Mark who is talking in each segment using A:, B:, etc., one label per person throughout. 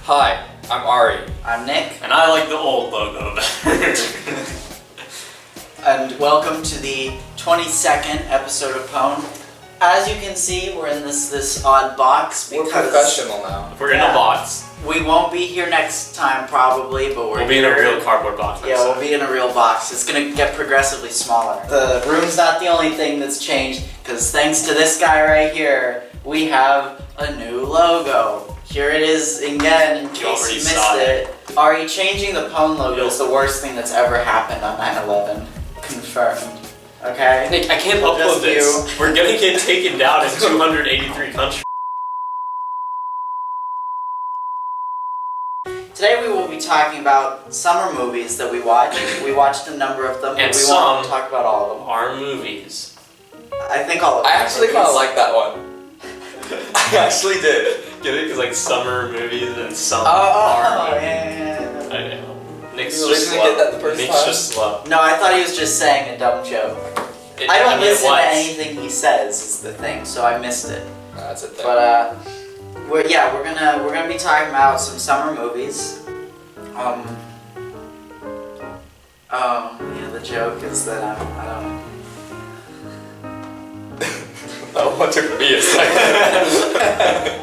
A: Hi, I'm Ari.
B: I'm Nick.
C: And I like the old logo better.
B: And welcome to the 22nd episode of Pwn. As you can see, we're in this odd box because
A: we're professional now.
C: We're in a box.
B: We won't be here next time probably, but we'll
C: be in a real cardboard box.
B: We'll be in a real box. It's gonna get progressively smaller. The room's not the only thing that's changed, because thanks to this guy right here, we have a new logo. Here it is again, in case you missed it. Ari, changing the Pwn logo is the worst thing that's ever happened on 9/11. Confirmed. Okay?
C: Nick, I can't upload this. We're gonna get taken down in 283 countries.
B: Today we will be talking about summer movies that we watched. We watched a number of them,
C: and
B: but we won't talk about all of them.
C: Are movies.
B: I think all of them.
A: I actually kind of like that one. I actually did.
C: Get it? Because like summer movies and some
B: are movies.
C: Yeah. I know. Nick's
A: you
C: just slow.
A: Get that the first
C: Nick's
A: time?
C: just slow.
B: No, I thought he was just saying a dumb joke. I don't listen to anything he says. Is the thing, so I missed it.
A: That's a thing.
B: But we're gonna be talking about some summer movies. The joke is that I don't.
A: That took me a second.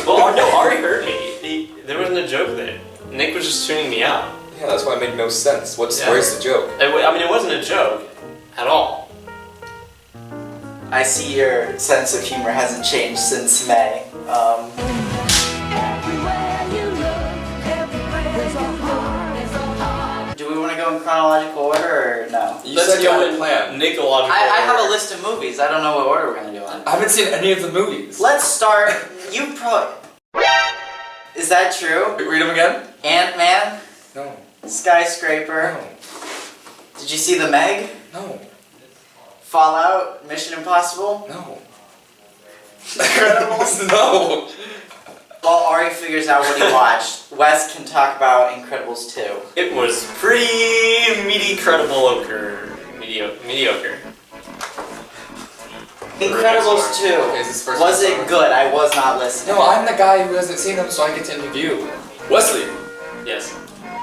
C: Well, no, Ari heard me. There wasn't a joke there. Nick was just tuning me out.
A: Yeah, that's why it made no sense. Where's the joke?
C: I mean, it wasn't a joke at all.
B: I see your sense of humor hasn't changed since May. Do we want to go in chronological order or no?
A: You said you had a plan.
C: Nicological
B: I have a list of movies. I don't know what order we're going to do it.
A: I haven't seen any of the movies.
B: Let's start. You probably. Is that true?
A: Read them again?
B: Antman?
A: No.
B: Skyscraper?
A: No.
B: Did you see The Meg?
A: No.
B: Fallout? Mission Impossible?
A: No.
B: Incredibles?
A: No.
B: While Ari figures out what he watched, Wes can talk about Incredibles 2.
C: It was pretty mediocre.
B: Incredibles 2.
A: Okay,
B: was it good? I was not listening.
A: No, I'm the guy who hasn't seen them, so I get to interview. Wesley.
C: Yes.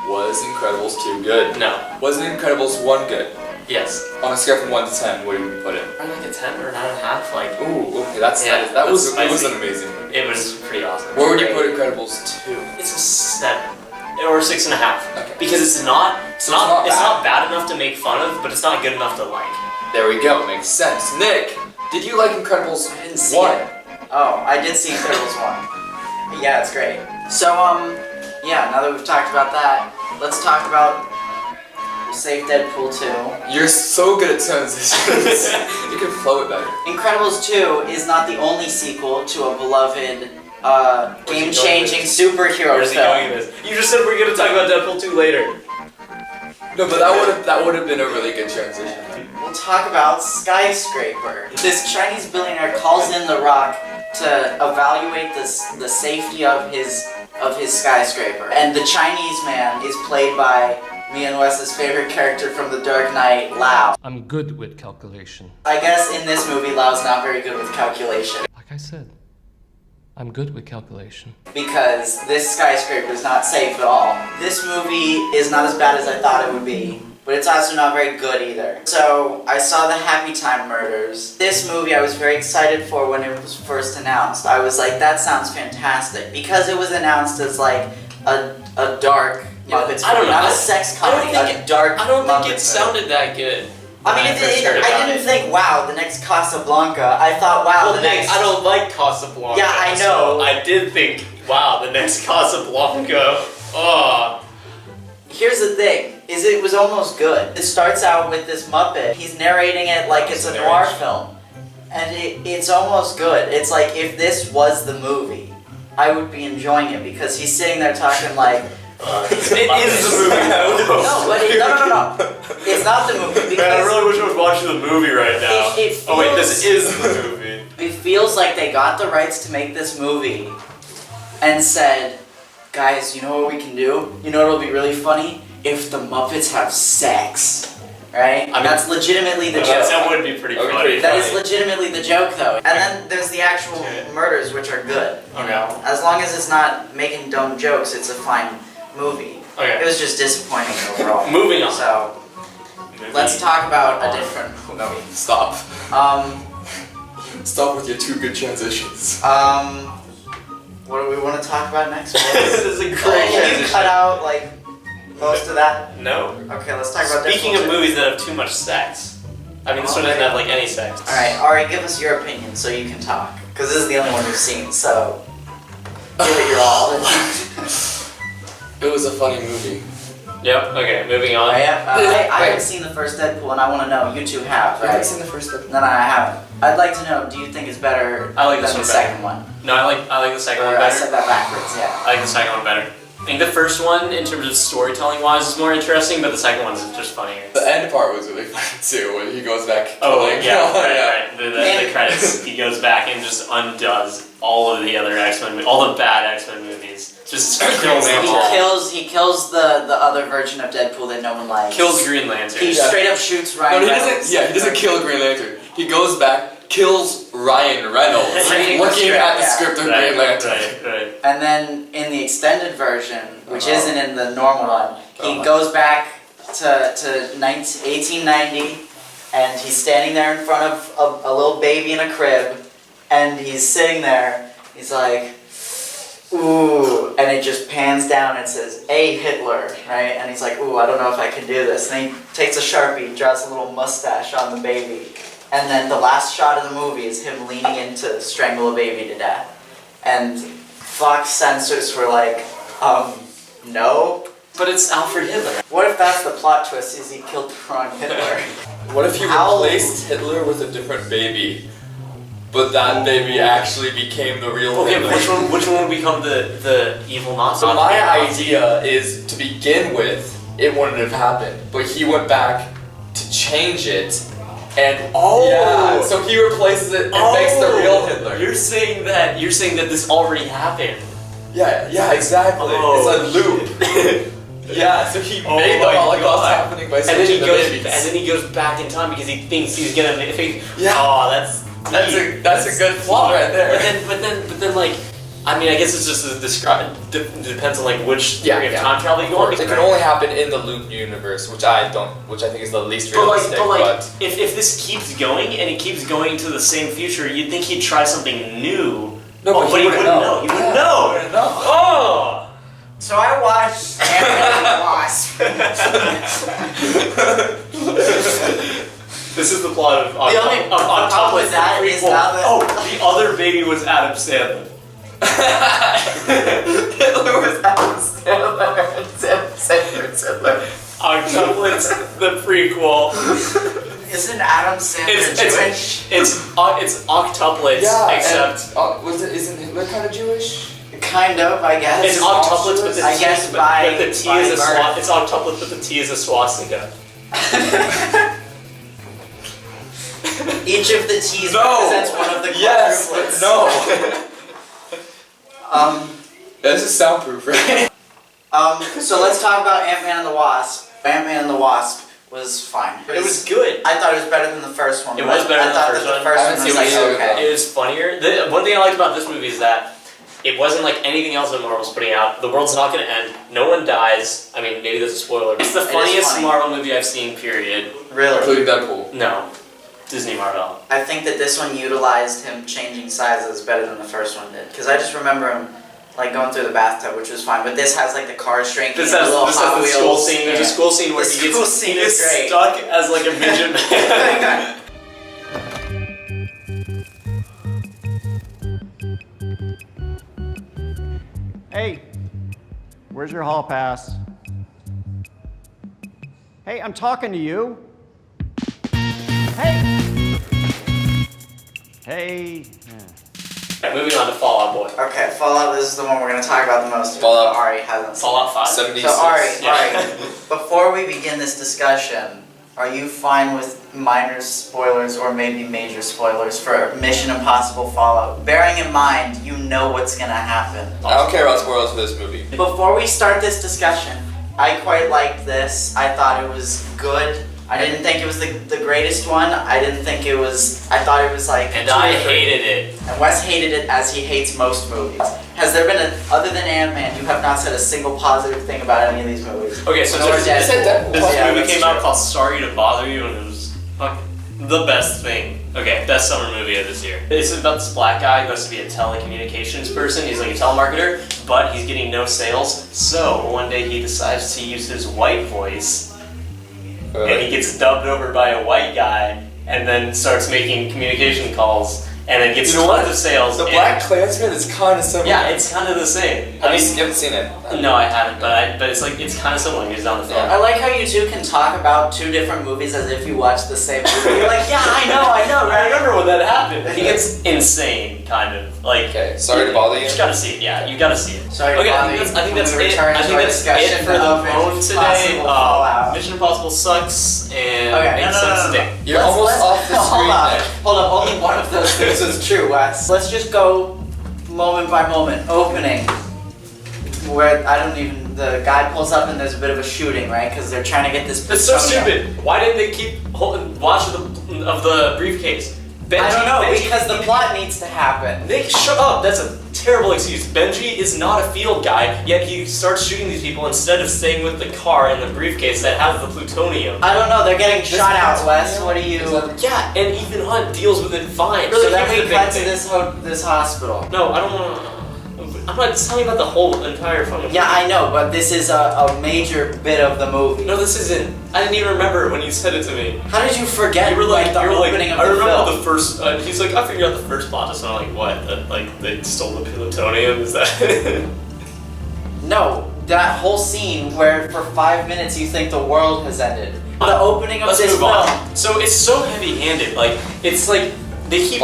A: Was Incredibles 2 good?
C: No.
A: Was Incredibles 1 good?
C: Yes.
A: On a scale from 1 to 10, what do you put it?
C: Probably like a 10 or 9.5. Like.
A: Ooh, okay, that was an amazing movie.
C: It was pretty awesome.
A: Where would you put Incredibles 2?
C: It's a 7 or 6.5.
A: Okay.
C: Because it's not bad enough to make fun of, but it's not good enough to like.
A: There we go. Makes sense. Nick, did you like Incredibles 1?
B: I didn't see it. Oh, I did see Incredibles 1. Yeah, it's great. So yeah. Now that we've talked about that, let's talk about. Save Deadpool 2.
A: You're so good at transitions. You can flow it better.
B: Incredibles 2 is not the only sequel to a beloved, game-changing superhero film.
C: You just said we're going to talk about Deadpool 2 later.
A: No, but that would have been a really good transition.
B: We'll talk about Skyscraper. This Chinese billionaire calls in The Rock to evaluate the safety of his skyscraper. And the Chinese man is played by me and Wes's favorite character from The Dark Knight, Lau.
D: I'm good with calculation.
B: I guess in this movie, Lau's not very good with calculation.
D: Like I said, I'm good with calculation.
B: Because this skyscraper is not safe at all. This movie is not as bad as I thought it would be, but it's also not very good either. So, I saw the Happytime Murders. This movie I was very excited for when it was first announced. I was like, that sounds fantastic. Because it was announced as like a dark Muppets movie, not a sex comedy, a dark
C: I don't think
B: Muppets
C: it sounded that good.
B: I mean, I didn't think, wow, the next Casablanca. I thought, wow, the next...
C: I don't like Casablanca.
B: Yeah, I know.
C: So I did think, wow, the next Casablanca. Oh.
B: Here's the thing, is it was almost good. It starts out with this Muppet. He's narrating it like it's a noir film. And it's almost good. It's like, if this was the movie, I would be enjoying it, because he's sitting there talking like...
C: it is the movie.
B: No. It's not the movie, because...
C: Man, I really wish I was watching the movie right now. Oh wait, this is the movie.
B: It feels like they got the rights to make this movie and said, guys, you know what we can do? You know what'll be really funny? If the Muppets have sex. right?
C: I mean,
B: that's legitimately the
C: that
B: joke.
C: would be pretty
A: That would be
C: funny.
A: pretty
B: That is
A: funny.
B: legitimately the joke, though. And then there's the actual murders, which are good. You
C: Okay.
B: know, as long as it's not making dumb jokes, it's a fine movie.
C: Okay.
B: It was just disappointing overall.
C: Moving on.
B: So let's talk about a different movie.
A: Stop.
B: Um,
A: Stop with your two good transitions.
B: what do we want to talk about next?
C: This is a great
B: Can you
C: transition.
B: cut out like most of that?
C: No.
B: Okay, let's talk about
C: Speaking
B: Deadpool
C: of
B: 2.
C: movies that have too much sex, I mean, this one doesn't have like any sex.
B: All right, Ari, give us your opinion so you can talk, because this is the only one we've seen. So give it your all.
A: It was a funny movie.
C: Yep. Okay. Moving on.
B: I haven't
A: Wait.
B: seen the first Deadpool, and I want to know. You two have,
A: I
B: right?
A: haven't seen the first episode.
B: No, I haven't. I'd like to know. Do you think it's better
C: I like
B: than
C: this
B: the
C: one better.
B: second one?
C: No, I like the second
B: Or
C: one
B: I
C: better.
B: said that backwards. Yeah.
C: I like the second one better. I think the first one, in terms of storytelling wise, is more interesting, but the second one's just funnier.
A: The end part was really funny too, when he goes back.
C: Oh
A: killing-
C: yeah,
A: Oh,
C: right. The credits. He goes back and just undoes all of the other X-Men, all the bad X-Men movies. Just kills them all.
B: He kills the other version of Deadpool that no one likes.
C: Kills Green Lantern.
B: He
A: Yeah.
B: straight up shoots
A: No,
B: Ryan
A: he
B: Reynolds.
A: doesn't. Yeah, he doesn't kill Green Lantern. He goes back, kills Ryan Reynolds,
B: Reading the
A: looking
B: script,
A: at the
B: yeah.
A: script of
C: Right,
A: Green Lantern.
C: right.
B: And then in the extended version, which
A: Uh-huh.
B: isn't in the normal one, he
A: Uh-huh.
B: goes back to 1890, and he's standing there in front of a little baby in a crib, and he's sitting there. He's like, ooh, and it just pans down and says, "A Hitler," right? And he's like, ooh, I don't know if I can do this. And he takes a Sharpie, draws a little mustache on the baby, and then the last shot of the movie is him leaning in to strangle a baby to death. And Fox censors were like, no.
C: But it's Alfred Hitler.
B: What if that's the plot twist, is he killed the wrong Hitler?
A: What if you
B: How-
A: replaced Hitler with a different baby, but that baby actually became the real
C: Okay,
A: Hitler?
C: but which one would become the evil Nazi?
A: So my idea is, to begin with, it wouldn't have happened, but he went back to change it, and yeah, so he replaces it and makes the real Hitler.
C: You're saying that this already happened.
A: Yeah, exactly.
C: Oh,
A: it's a loop. Yeah, so he
C: Oh
A: made the
C: my
A: Holocaust
C: God.
A: happening by
C: And then
A: switching
C: he
A: the
C: goes
A: babies.
C: back in time because he thinks he's gonna make.
A: Yeah.
C: Oh, that's
A: That's a good plot right there.
C: But then like, I mean, I guess it's just depends on like which time travel you go on.
A: It can only happen in the loop universe, which I think is the least
C: But
A: realistic.
C: like, if this keeps going and it keeps going to the same future, you'd think he'd try something new.
A: No,
C: but he wouldn't know. He wouldn't know.
A: He wouldn't know.
C: Oh.
B: So I watched Antman and the Wasp.
C: This is the plot of
B: The only problem with that is now that-
C: Oh, the other baby was Adam Sandler.
B: Hitler was Adam Sandler and Sandler was Hitler.
C: Octuplets, the prequel.
B: Isn't Adam Sandler Jewish?
C: It's octuplets, except
A: Isn't Hitler kind of Jewish?
B: Kind of, I guess.
C: it's octuplets, but the
B: I
C: T,
B: guess
C: but
B: by-
C: the T
B: by
C: is a
B: birth.
C: it's octuplets, but the T is a swastika.
B: Each of the T's
A: No.
B: represents one of the
A: Yes, but
B: quadruplets.
A: no. This is soundproof, right?
B: So let's talk about Ant-Man and the Wasp. Ant-Man and the Wasp was fine.
C: It was good.
B: I thought it was better than the first one.
C: It
B: but
C: was better
B: I
C: than the
B: thought
C: first
B: that
C: one.
B: the first
A: I
B: one
A: haven't
B: was
A: seen
B: like
A: either of
B: okay.
C: It was funnier. The one thing I liked about this movie is that it wasn't like anything else that Marvel's putting out. The world's not going to end. No one dies. I mean, maybe that's a spoiler. It's the
B: It is
C: funniest
B: funny.
C: Marvel movie I've seen, period.
B: Really?
A: Including Deadpool.
C: No. Disney Marvel.
B: I think that this one utilized him changing sizes better than the first one did. Because I just remember him like going through the bathtub, which was fine. But this has like the cars shrinking.
C: This
B: and
C: has
B: the little Hot
C: the
B: Wheels.
C: school scene. There's a
B: Yeah.
C: school scene where
B: The
C: he
B: school
C: gets
B: scene is great.
C: stuck as like a midget man.
E: Hey, where's your hall pass? Hey, I'm talking to you. Hey! Hey.
C: Right, moving on to Fallout Boy.
B: Okay, Fallout. This is the one we're going to talk about the most.
A: Fallout.
B: Ari hasn't. seen.
C: Fallout 5.
A: 76.
B: So Ari,
C: Yeah.
B: before we begin this discussion, are you fine with minor spoilers or maybe major spoilers for Mission Impossible Fallout? Bearing in mind, you know what's gonna happen.
A: I don't care about spoilers for this movie.
B: Before we start this discussion, I quite liked this. I thought it was good. I didn't think it was the greatest one. I didn't think it was. I thought it was like.
C: And I hated it.
B: And Wes hated it as he hates most movies. Has there been other than Antman, you have not said a single positive thing about any of these movies?
C: Okay, so
B: Nor
C: this
B: Deadpool.
C: movie came out called Sorry to Bother You, and it was fucking the best thing. Okay, best summer movie of this year. It's about this black guy who has to be a telecommunications person. He's like a telemarketer, but he's getting no sales. So one day he decides to use his white voice, and he gets dubbed over by a white guy, and then starts making communication calls, and then gets tons of sales.
A: The Black Klansman is kind of similar.
C: Yeah, it's kind of the same.
A: You haven't seen it?
C: No, I haven't, but it's like it's kind of similar. He's on the phone.
B: I like how you two can talk about two different movies as if you watched the same movie. You're like, yeah, I know,
C: I
B: right?
C: remember when that happened. He gets insane, kind of like.
A: Okay, sorry to bother you.
C: You just gotta see it. Yeah, you gotta see it.
B: Sorry
C: Okay,
B: to
C: I
B: bother
C: think
B: you.
C: that's it.
B: Return
C: I
B: to
C: think
B: our
C: that's
B: discussion
C: it for the
B: of
C: phone
B: Mission
C: today.
B: Impossible Fallout.
C: Mission Impossible sucks and
B: Okay,
C: makes
B: no.
C: sense today.
A: You're almost off the screen.
B: Hold up, only one of those things is true, Wes. Let's just go moment by moment. Opening, where I don't even. The guy pulls up and there's a bit of a shooting, right? Because they're trying to get this.
C: It's so
B: plutonium.
C: stupid. Why didn't they keep watch of the briefcase? Benji,
B: I don't know,
C: Benji,
B: because the plot needs to happen.
C: Nick, shut up! That's a terrible excuse. Benji is not a field guy, yet he starts shooting these people instead of staying with the car and the briefcase that has the plutonium.
B: I don't know, they're getting shot out, Wes. What do you...
C: Yeah, and Ethan Hunt deals with it fine.
B: So then
C: here's
B: we
C: the big
B: cut to
C: thing.
B: this hospital.
C: No, I don't want to... I'm not telling you about the whole entire fucking
B: Yeah, I know, but this is a major bit of the movie.
C: No, this isn't. I didn't even remember when you said it to me.
B: How did you forget
C: You were like,
B: the opening of
C: I
B: the
C: remember
B: film?
C: the first. He's like, I figured out the first plot. So I'm like, what? That like they stole the plutonium? Is that?
B: No, that whole scene where for 5 minutes you think the world has ended. The opening of
C: Let's
B: this
C: move
B: film.
C: on. So it's so heavy-handed. Like it's like they keep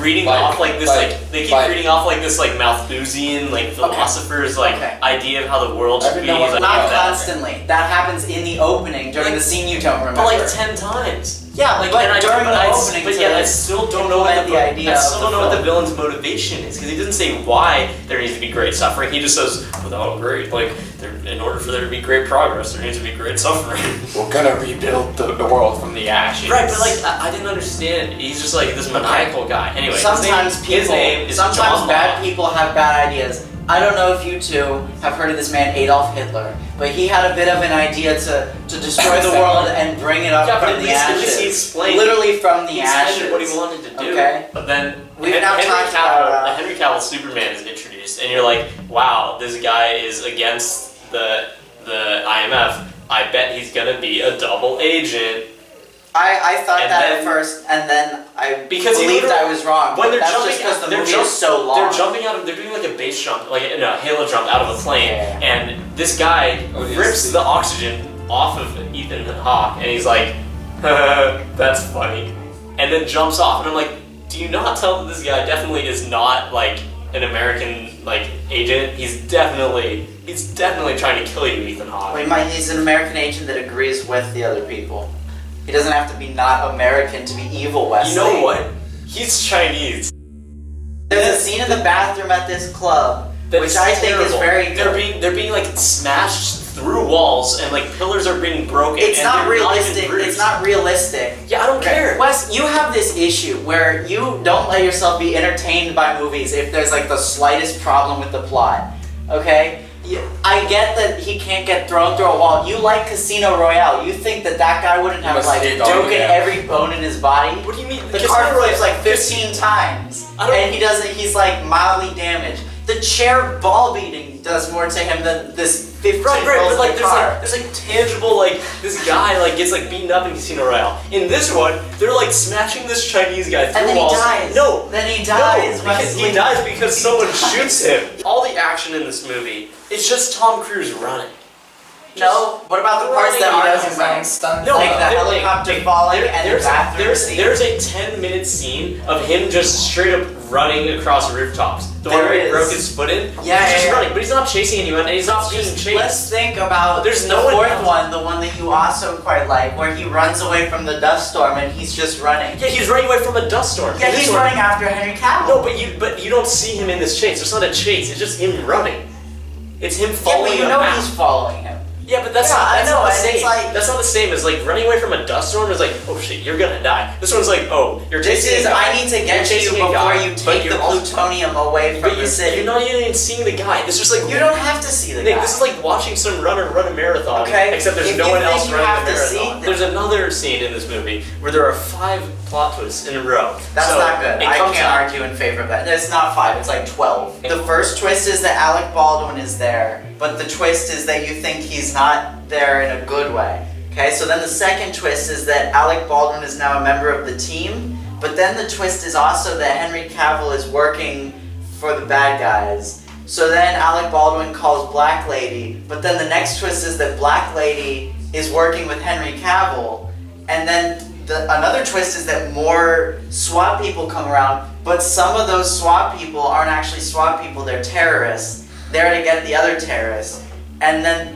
C: reading
A: Mike,
C: off like this reading off like this like Malthusian like philosopher's idea of how the world should be. Like,
B: Not constantly. That happens in the opening during the scene you don't remember.
C: But like 10 times.
B: Yeah,
C: Like,
B: but
C: and I
B: during
C: don't-
B: the
C: I-
B: opening,
C: but
B: to
C: yet I still don't know what
B: implement the idea
C: I
B: of
C: still
B: the
C: don't know what the
B: film.
C: villain's motivation is because he doesn't say why there needs to be great suffering. He just says, without great, like, in order for there to be great progress, there needs to be great suffering.
A: We're gonna rebuild the world from the ashes.
C: Right, but like I didn't understand. He's just like this maniacal guy. Anyway,
B: Sometimes
C: his name is
B: sometimes
C: John
B: bad
C: Law.
B: people have bad ideas. I don't know if you two have heard of this man Adolf Hitler, but he had a bit of an idea to destroy the world and bring it up
C: Yeah, but
B: from
C: at
B: the
C: least
B: ashes.
C: he explained.
B: Literally from the
C: He explained
B: ashes.
C: what he wanted to do.
B: Okay.
C: But then
B: We've now talked about,
C: Henry Cavill Superman is introduced, and you're like, wow, this guy is against the IMF. I bet he's gonna be a double agent.
B: I thought
C: And
B: that
C: then-
B: at first, and then I
C: Because he
B: believed
C: literally-
B: I was wrong.
C: When they're
B: That's
C: jumping,
B: just because the
C: they're
B: movie is so long.
C: They're jumping out of. They're doing like a base jump, like no, a halo jump out of a plane,
B: Yeah.
C: and this guy rips the oxygen off of Ethan Hawke, and he's like, "That's funny," and then jumps off, and I'm like, "Do you not tell that this guy definitely is not like an American like agent? He's definitely trying to kill you, Ethan Hawke."
B: He's an American agent that agrees with the other people. He doesn't have to be not American to be evil, Wesley.
C: You know what? He's Chinese.
B: There's a scene in the bathroom at this club,
C: That
B: which
C: is
B: I think is
C: terrible.
B: very good.
C: They're being like smashed through walls and like pillars are being broken.
B: It's
C: and
B: not
C: they're
B: realistic.
C: even
B: It's not realistic.
C: Yeah, I don't care.
B: Wes, you have this issue where you don't let yourself be entertained by movies if there's like the slightest problem with the plot. Okay? I get that he can't get thrown through a wall. You like Casino Royale. You think that guy wouldn't have
A: must
B: like
A: hate
B: broken
A: Dog, yeah.
B: every bone in his body?
C: What do you mean?
B: The
C: Casino
B: car flips
C: Royale-
B: like 15 times,
C: I don't-
B: and he's like mildly damaged. The chair ball beating does more to him than this 15
C: Right,
B: rolls
C: but like
B: of the car.
C: there's like tangible like this guy like gets like beaten up in Casino Royale. In this one, they're like smashing this Chinese guy through
B: And then
C: walls.
B: he dies.
C: No,
B: Then he dies.
C: No, because
B: Wesley.
C: he dies because someone shoots him. All the action in this movie is just Tom Cruise running.
B: No. What about the parts that he doesn't run?
C: No,
B: Like the
C: there-
B: helicopter falling and the bathroom scene.
C: there's a 10-minute scene of him just straight up running across rooftops. The one
B: There
C: where he
B: is.
C: broke his foot in.
B: Yeah,
C: he's just
B: yeah.
C: running, but he's not chasing anyone, and he's not being chased.
B: Let's think about
C: There's
B: the
C: no one
B: fourth
C: else.
B: one, the one that you also quite like, where he runs away from the dust storm and he's just running.
C: Yeah, he's running away from a dust storm.
B: Yeah,
C: In this
B: he's
C: one-
B: running after Henry Cavill.
C: No, but you don't see him in this chase. It's not a chase. It's just him running. It's him
B: yeah,
C: following
B: but you
C: a
B: know
C: map.
B: he's following him.
C: Yeah, but that's
B: Yeah, I
C: not
B: know,
C: the
B: and
C: same.
B: it's like-
C: That's not the same as like running away from a dust storm is like, oh shit, you're gonna die. This one's like, oh, you're
B: This
C: chasing
B: is,
C: a guy.
B: I need to
C: You're
B: get to you
C: chasing a
B: before
C: guy,
B: you
C: but
B: take the
C: you're also-
B: plutonium away
C: But
B: from the city.
C: you're not even seeing the guy. It's just like
B: You don't have to see the
C: Nick,
B: guy.
C: this is like watching some runner run a marathon.
B: Okay,
C: Except there's
B: if
C: no
B: you
C: one
B: think
C: else
B: you
C: running
B: have
C: the
B: to see
C: marathon.
B: the-
C: There's another scene in this movie where there are 5 plot twists in a row.
B: That's
C: So,
B: not good.
C: it
B: I
C: comes
B: can't
C: out-
B: argue in favor of that. It's not 5, it's like 12. The first twist is that Alec Baldwin is there, but the twist is that you think he's not there in a good way. Okay, so then the second twist is that Alec Baldwin is now a member of the team, but then the twist is also that Henry Cavill is working for the bad guys. So then Alec Baldwin calls Black Lady, but then the next twist is that Black Lady is working with Henry Cavill, and then another twist is that more SWAT people come around, but some of those SWAT people aren't actually SWAT people, they're terrorists. They're to get the other terrorists. And then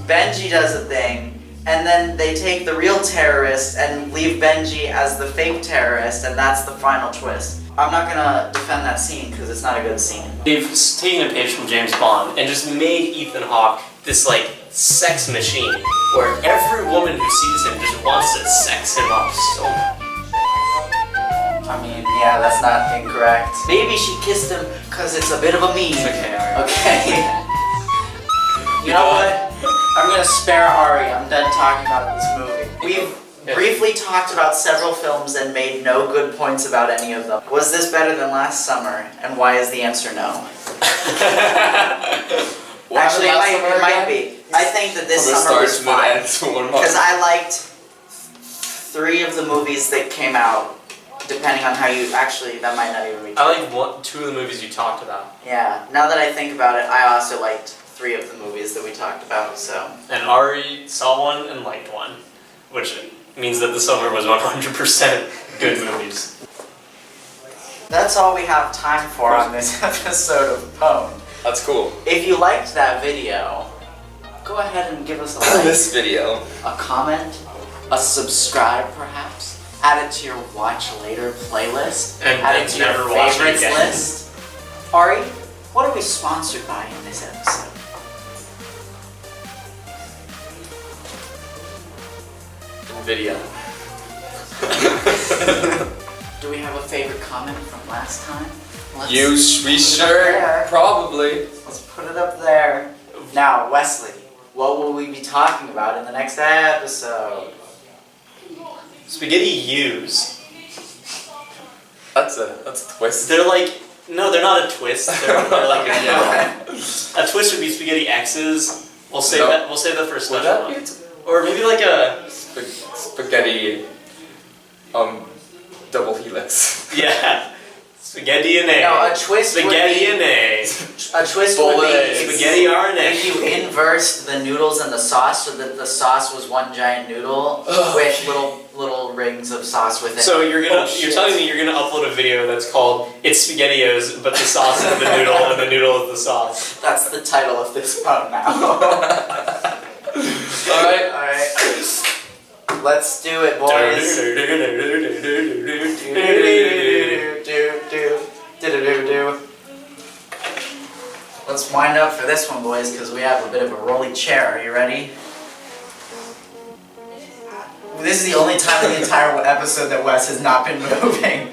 B: Benji does a thing, and then they take the real terrorist and leave Benji as the fake terrorist, and that's the final twist. I'm not gonna defend that scene because it's not a good scene.
C: They've taken a page from James Bond and just made Ethan Hawke this like sex machine where every woman who sees him just wants to sex him up so much.
B: I mean, yeah, that's not incorrect. Maybe she kissed him because it's a bit of a meme.
C: Okay, alright.
B: Okay. You know what? I'm gonna spare Ari. I'm done talking about this movie. We've briefly talked about several films and made no good points about any of them. Was this better than last summer? And why is the answer no? Actually, it might be. I think that this summer was fine. Because I liked 3 of the movies that came out. Depending on how you... Actually, that might not even be true.
C: I like 2 of the movies you talked about.
B: Yeah, now that I think about it, I also liked 3 of the movies that we talked about, so...
C: And Ari saw one and liked one, which means that the summer was 100% good movies.
B: That's all we have time for on this episode of Pwn.
A: That's cool.
B: If you liked that video, go ahead and give us a like,
A: This video.
B: a comment, a subscribe perhaps, add it to your watch later playlist,
C: And
B: add it to
C: never
B: your
C: watch it
B: favorites
C: again.
B: list. Ari, what are we sponsored by in this episode?
A: Video.
B: Do we have a favorite comment from last time? Let's
A: We
B: put it
A: sure,
B: up there.
A: probably.
B: Let's put it up there. Now, Wesley, what will we be talking about in the next episode?
C: Spaghetti U's.
A: That's a twist.
C: They're like, no, they're not a twist. They're like a twist would be Spaghetti X's. We'll save that. We'll save that for a
A: Would
C: special
A: that
C: one.
A: be
C: Or maybe like a
A: spaghetti, double helix.
C: yeah, spaghetti and A.
B: No, a twist
C: Spaghetti
B: would
C: and
B: be,
C: A.
B: a twist would be if
C: Spaghetti
B: you,
C: RNA.
B: if you inversed the noodles and the sauce so that the sauce was one giant noodle with little rings of sauce within
C: So
B: it.
C: you're telling me you're gonna upload a video that's called "It's SpaghettiOs, but the sauce is the noodle and the noodle is the sauce."
B: That's the title of this pun now. Alright. Let's do it, boys. Let's wind up for this one, boys, because we have a bit of a rolly chair. Are you ready? This is the only time in the entire episode that Wes has not been moving.